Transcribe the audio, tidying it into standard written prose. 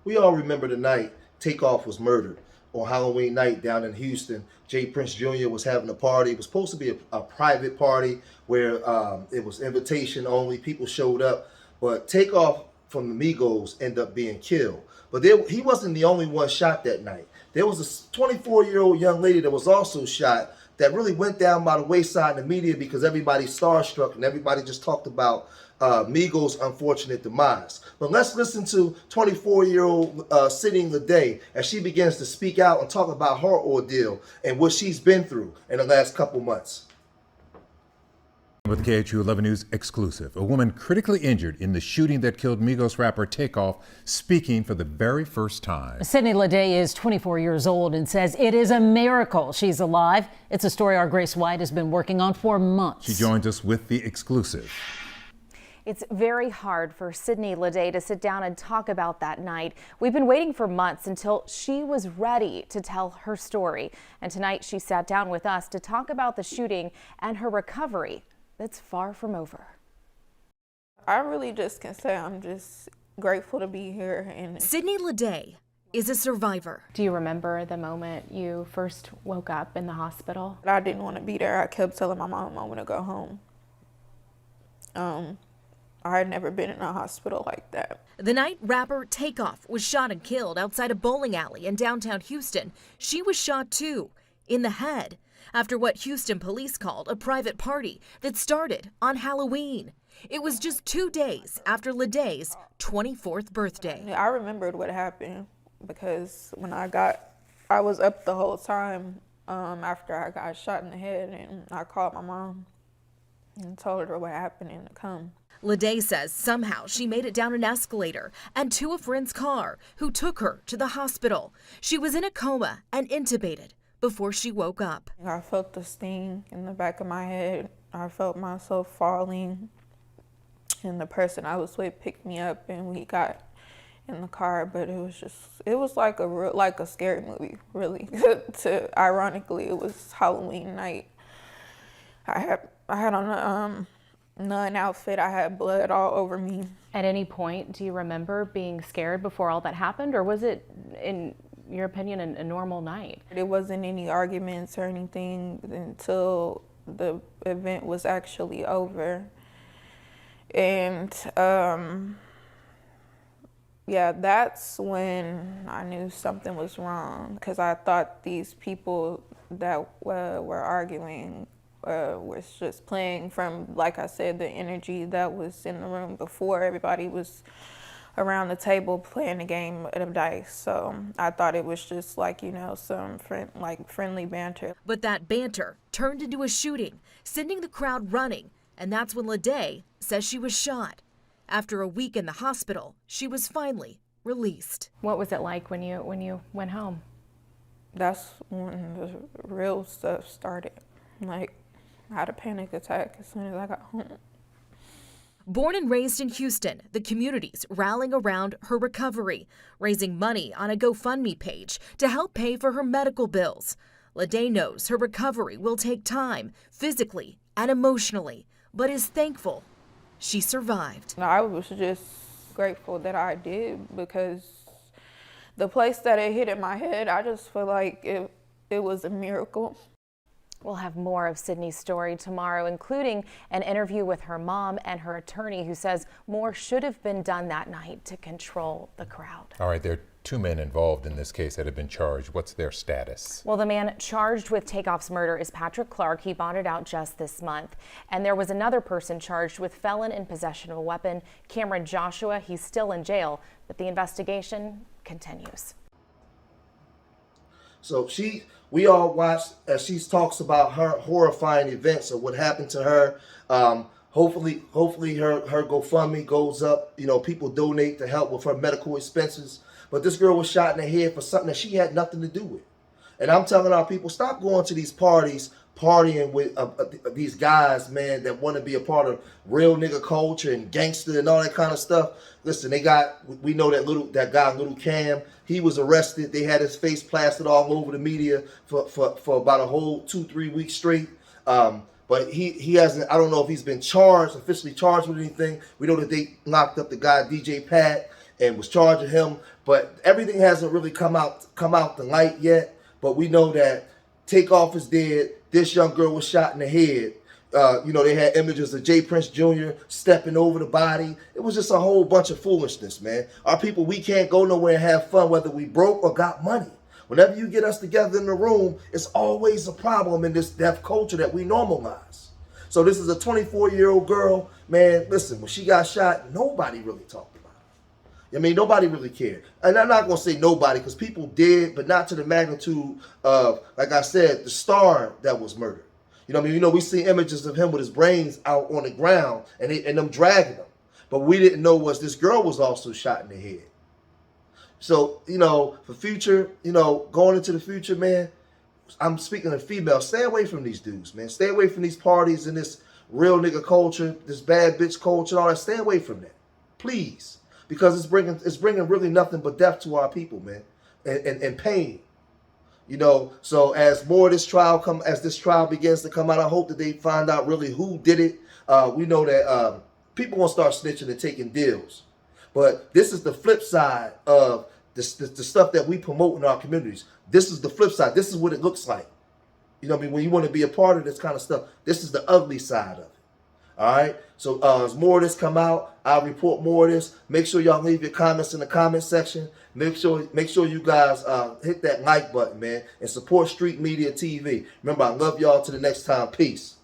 We all remember the night Takeoff was murdered. On Halloween night down in Houston, Jay Prince Jr. was having a party. It was supposed to be a private party where it was invitation only. People showed up, but Takeoff from the Migos ended up being killed. But he wasn't the only one shot that night. There was a 24-year-old young lady that was also shot that really went down by the wayside in the media because everybody's starstruck and everybody just talked about Migos' unfortunate demise. But let's listen to 24-year-old Sydney Leday as she begins to speak out and talk about her ordeal and what she's been through in the last couple months. With the KHU 11 News exclusive, a woman critically injured in the shooting that killed Migos rapper Takeoff, speaking for the very first time. Sydney Leday is 24 years old and says it is a miracle she's alive. It's a story our Grace White has been working on for months. She joins us with the exclusive. It's very hard for Sydney Leday to sit down and talk about that night. We've been waiting for months until she was ready to tell her story. And tonight she sat down with us to talk about the shooting and her recovery that's far from over. I really just can say I'm just grateful to be here. And Sydney Leday is a survivor. Do you remember the moment you first woke up in the hospital? I didn't want to be there. I kept telling my mom I want to go home. I had never been in a hospital like that. The night rapper Takeoff was shot and killed outside a bowling alley in downtown Houston, she was shot too, in the head, after what Houston police called a private party that started on Halloween. It was just 2 days after Leday's 24th birthday. I remembered what happened because when I was up the whole time after I got shot in the head, and I called my mom and told her what happened and to come. Leday says somehow she made it down an escalator and to a friend's car who took her to the hospital. She was in a coma and intubated before she woke up. I felt the sting in the back of my head. I felt myself falling, and the person I was with picked me up and we got in the car, but it was like a scary movie, really. Ironically, it was Halloween night. I had on a nun outfit. I had blood all over me. At any point, do you remember being scared before all that happened, or was it, in your opinion, a normal night? There wasn't any arguments or anything until the event was actually over. And yeah, that's when I knew something was wrong, because I thought these people that were arguing was just playing from, like I said, the energy that was in the room before. Everybody was around the table playing a game of dice. So I thought it was just like, some friendly banter. But that banter turned into a shooting, sending the crowd running. And that's when Leday says she was shot. After a week in the hospital, she was finally released. What was it like when you went home? That's when the real stuff started. I had a panic attack as soon as I got home. Born and raised in Houston, the community's rallying around her recovery, raising money on a GoFundMe page to help pay for her medical bills. Leday knows her recovery will take time, physically and emotionally, but is thankful she survived. I was just grateful that I did, because the place that it hit in my head, I just feel like it was a miracle. We'll have more of Sydney's story tomorrow, including an interview with her mom and her attorney, who says more should have been done that night to control the crowd. All right, there are 2 men involved in this case that have been charged. What's their status? Well, the man charged with Takeoff's murder is Patrick Clark. He bonded out just this month. And there was another person charged with felon in possession of a weapon, Cameron Joshua. He's still in jail, but the investigation continues. So we all watched as she talks about her horrifying events of what happened to her. Hopefully her GoFundMe goes up. People donate to help with her medical expenses. But this girl was shot in the head for something that she had nothing to do with. And I'm telling our people, stop going to these parties, partying with these guys, man, that want to be a part of real nigga culture and gangster and all that kind of stuff. Listen, we know that guy, Little Cam, he was arrested. They had his face plastered all over the media for about a whole 2-3 weeks straight. But he hasn't, I don't know if he's been officially charged with anything. We know that they locked up the guy, DJ Pat, and was charging him. But everything hasn't really come out the light yet. But we know that Takeoff is dead. This young girl was shot in the head. They had images of Jay Prince Jr. stepping over the body. It was just a whole bunch of foolishness, man. Our people, we can't go nowhere and have fun whether we broke or got money. Whenever you get us together in the room, it's always a problem in this deaf culture that we normalize. So this is a 24-year-old girl, man. Listen, when she got shot, nobody really talked about it. I mean, nobody really cared. And I'm not going to say nobody because people did, but not to the magnitude of, like I said, the star that was murdered. We see images of him with his brains out on the ground and them dragging him. But we didn't know this girl was also shot in the head. So, for future, going into the future, man, I'm speaking to females, stay away from these dudes, man. Stay away from these parties and this real nigga culture, this bad bitch culture, all that. Stay away from that, please. Because it's bringing really nothing but death to our people, man, and pain. So as this trial begins to come out, I hope that they find out really who did it. We know that people gonna start snitching and taking deals, but this is the flip side of the stuff that we promote in our communities. This is the flip side. This is what it looks like. When you want to be a part of this kind of stuff, this is the ugly side of it. All right. So as more of this come out, I'll report more of this. Make sure y'all leave your comments in the comment section. Make sure you guys hit that like button, man, and support Street Media TV. Remember, I love y'all. Till the next time. Peace.